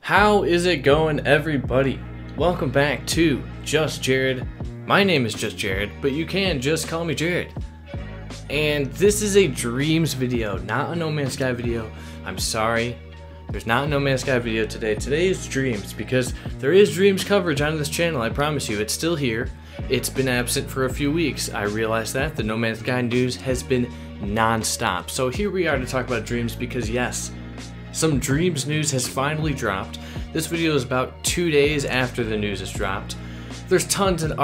How is it going, everybody? Welcome back to Just Jared. My name is Just Jared, but you can just call me Jared. And this is a Dreams video, not a No Man's Sky video. I'm sorry, there's not a No Man's Sky video today. Today is Dreams, because there is Dreams coverage on this channel, I promise you. It's still here. It's been absent for a few weeks. I realize that. The No Man's Sky news has been non-stop. So here we are to talk about Dreams because yes, some Dreams news has finally dropped. This video is about 2 days after the news has dropped. There's tons of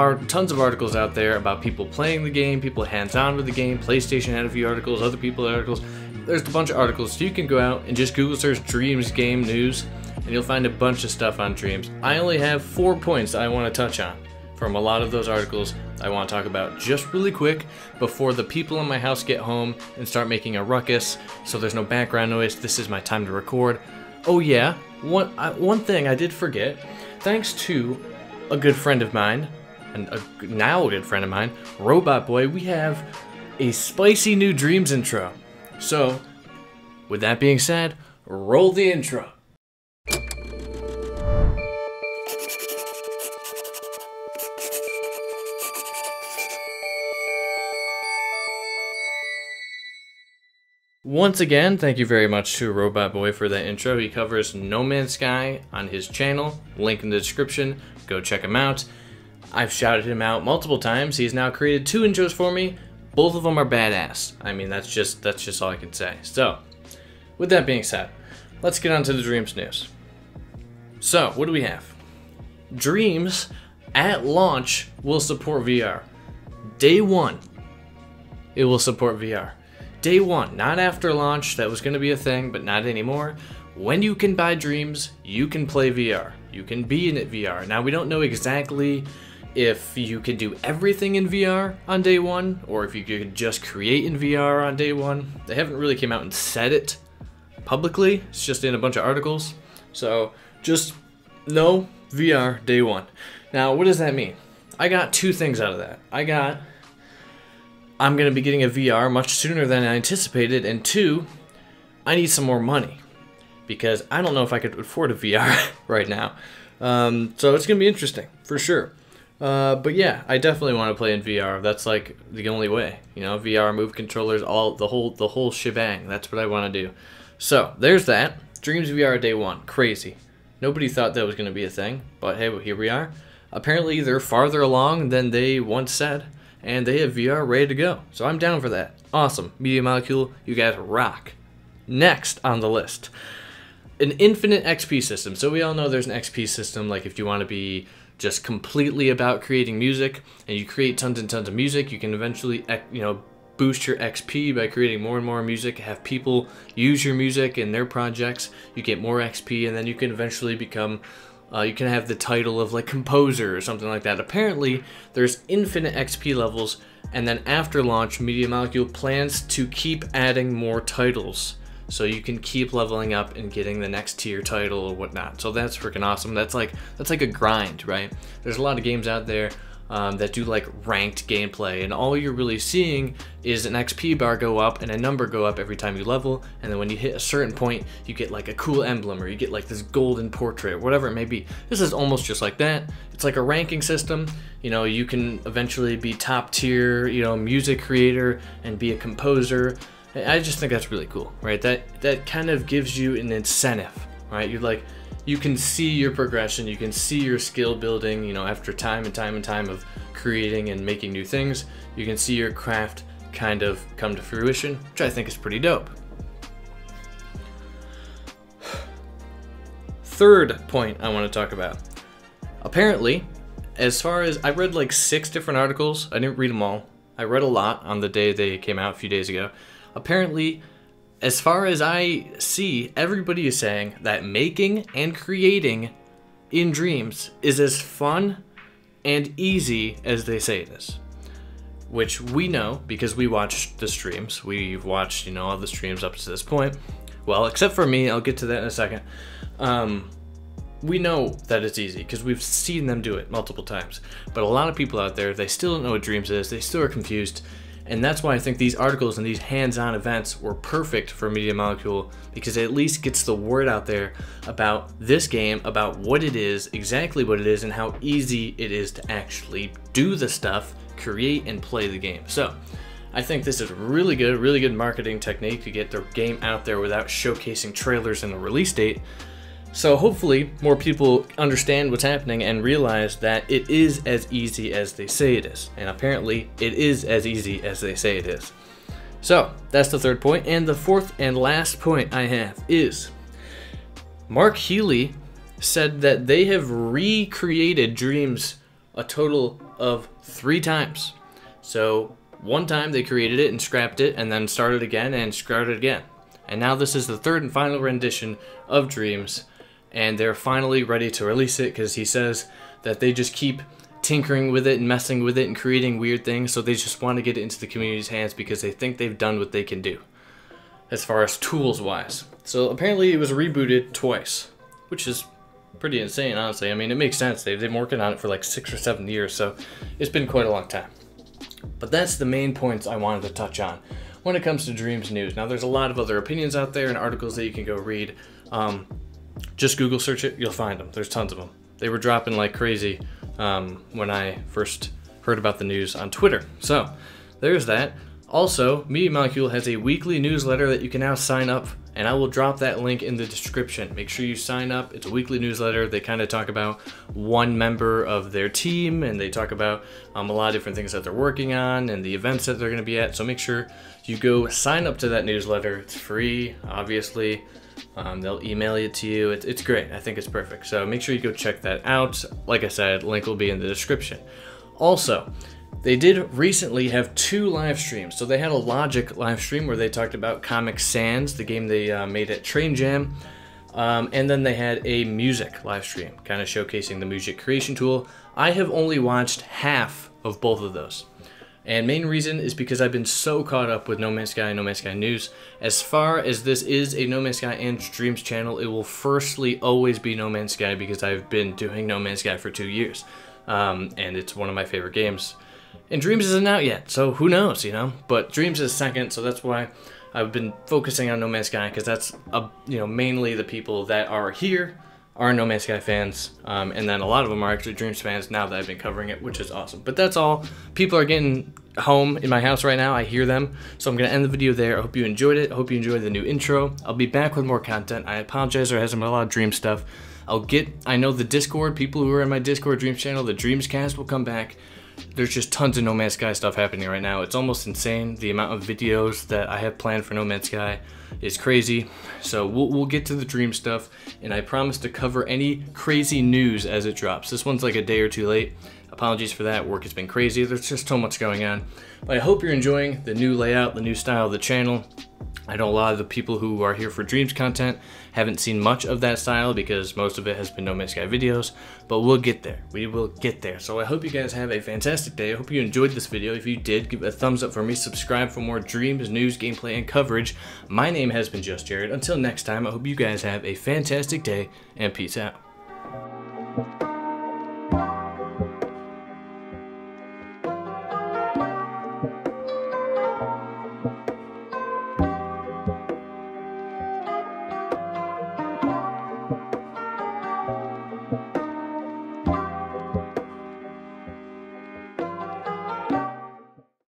articles out there about people playing the game, people hands-on with the game. PlayStation had a few articles, other people had articles. There's a bunch of articles, so you can go out and just Google search Dreams game news, and you'll find a bunch of stuff on Dreams. I only have 4 points I want to touch on from a lot of those articles I want to talk about just really quick before the people in my house get home and start making a ruckus, so there's no background noise. This is my time to record. Oh yeah, one thing I did forget. Thanks to a good friend of mine, and now a good friend of mine, Robot Boy, we have a spicy new Dreams intro. So, with that being said, roll the intro. Once again, thank you very much to Robot Boy for that intro. He covers No Man's Sky on his channel, link in the description, go check him out. I've shouted him out multiple times. He's now created 2 intros for me. Both of them are badass. I mean, that's just all I can say. So, with that being said, let's get on to the Dreams news. So, what do we have? Dreams at launch will support VR. Day 1, it will support VR. Day 1, not after launch. That was going to be a thing, but not anymore. When you can buy Dreams, you can play VR. You can be in it VR. Now, we don't know exactly if you can do everything in VR on day 1, or if you could just create in VR on day 1. They haven't really came out and said it publicly. It's just in a bunch of articles. So, just know VR day 1. Now, what does that mean? I got 2 things out of that. I'm going to be getting a VR much sooner than I anticipated, and 2, I need some more money, because I don't know if I could afford a VR right now. So it's going to be interesting, for sure. But yeah, I definitely want to play in VR. That's like the only way, you know, VR, move controllers, the whole shebang. That's what I want to do. So there's that. Dreams VR day 1, crazy. Nobody thought that was going to be a thing, but hey, well, here we are. Apparently they're farther along than they once said, and they have VR ready to go. So I'm down for that. Awesome. Media Molecule, you guys rock. Next on the list, an infinite XP system. So we all know there's an XP system, like if you want to be just completely about creating music, and you create tons and tons of music, you can eventually, you know, boost your XP by creating more and more music, have people use your music in their projects, you get more XP, and then you can eventually become you can have the title of like composer or something like that. Apparently, there's infinite XP levels, and then after launch, Media Molecule plans to keep adding more titles, so you can keep leveling up and getting the next tier title or whatnot. So that's freaking awesome. That's like a grind, right? There's a lot of games out there that do like ranked gameplay, and all you're really seeing is an XP bar go up and a number go up every time you level, and then when you hit a certain point, you get like a cool emblem, or you get like this golden portrait, or whatever it may be. This is almost just like that. It's like a ranking system. You know, you can eventually be top tier, you know, music creator and be a composer. I just think that's really cool, right? That kind of gives you an incentive, right? You're like, you can see your progression, you can see your skill building, you know, after time and time and time of creating and making new things. You can see your craft kind of come to fruition, which I think is pretty dope. Third point I want to talk about. Apparently, as far as, I read like 6 different articles. I didn't read them all. I read a lot on the day they came out a few days ago. Apparently, as far as I see, everybody is saying that making and creating in Dreams is as fun and easy as they say it is. Which we know, because we watched the streams. We've watched, you know, all the streams up to this point. Well, except for me, I'll get to that in a second. We know that it's easy, because we've seen them do it multiple times. But a lot of people out there, they still don't know what Dreams is. They still are confused. And that's why I think these articles and these hands-on events were perfect for Media Molecule, because it at least gets the word out there about this game, about what it is, exactly what it is, and how easy it is to actually do the stuff, create and play the game. So I think this is really good marketing technique to get their game out there without showcasing trailers and the release date. So hopefully more people understand what's happening and realize that it is as easy as they say it is. And apparently it is as easy as they say it is. So that's the third point. And the fourth and last point I have is Mark Healy said that they have recreated Dreams a total of 3 times. So one time they created it and scrapped it and then started again and scrapped it again. And now this is the third and final rendition of Dreams. And they're finally ready to release it, because he says that they just keep tinkering with it and messing with it and creating weird things, so they just want to get it into the community's hands because they think they've done what they can do as far as tools wise. So apparently it was rebooted twice, which is pretty insane, honestly. I mean, it makes sense. They've been working on it for like 6 or 7 years, so it's been quite a long time. But that's the main points I wanted to touch on when it comes to Dreams news. Now there's a lot of other opinions out there and articles that you can go read. Just Google search it, you'll find them. There's tons of them. They were dropping like crazy when I first heard about the news on Twitter. So there's that. Also, Media Molecule has a weekly newsletter that you can now sign up, and I will drop that link in the description. Make sure you sign up. It's a weekly newsletter. They kind of talk about one member of their team, and they talk about a lot of different things that they're working on and the events that they're going to be at. So make sure you go sign up to that newsletter. It's free, obviously. They'll email it to you. It's great. I think it's perfect. So make sure you go check that out. Like I said, link will be in the description. Also, they did recently have 2 live streams. So they had a Logic live stream where they talked about Comic Sans, the game they made at Train Jam. And then they had a music live stream, kind of showcasing the music creation tool. I have only watched half of both of those. And main reason is because I've been so caught up with No Man's Sky and No Man's Sky news. As far as this is a No Man's Sky and Dreams channel, it will firstly always be No Man's Sky, because I've been doing No Man's Sky for 2 years. And it's one of my favorite games. And Dreams isn't out yet, so who knows, you know? But Dreams is second, so that's why I've been focusing on No Man's Sky, because that's mainly the people that are here are No Man's Sky fans, and then a lot of them are actually Dreams fans now that I've been covering it, which is awesome. But that's all. People are getting home in my house right now. I hear them, so I'm going to end the video there. I hope you enjoyed it. I hope you enjoyed the new intro. I'll be back with more content. I apologize, there hasn't been a lot of Dream stuff. I know the Discord, people who are in my Discord Dreams channel, the Dreamscast will come back. There's just tons of No Man's Sky stuff happening right now. It's almost insane. The amount of videos that I have planned for No Man's Sky is crazy. So we'll get to the Dream stuff, and I promise to cover any crazy news as it drops. This one's like a day or 2 late. Apologies for that. Work has been crazy. There's just so much going on. But I hope you're enjoying the new layout, the new style of the channel. I know a lot of the people who are here for Dreams content haven't seen much of that style because most of it has been No Man's Sky videos, but we'll get there. We will get there. So I hope you guys have a fantastic day. I hope you enjoyed this video. If you did, give it a thumbs up for me. Subscribe for more Dreams, news, gameplay, and coverage. My name has been Just Jared. Until next time, I hope you guys have a fantastic day, and peace out.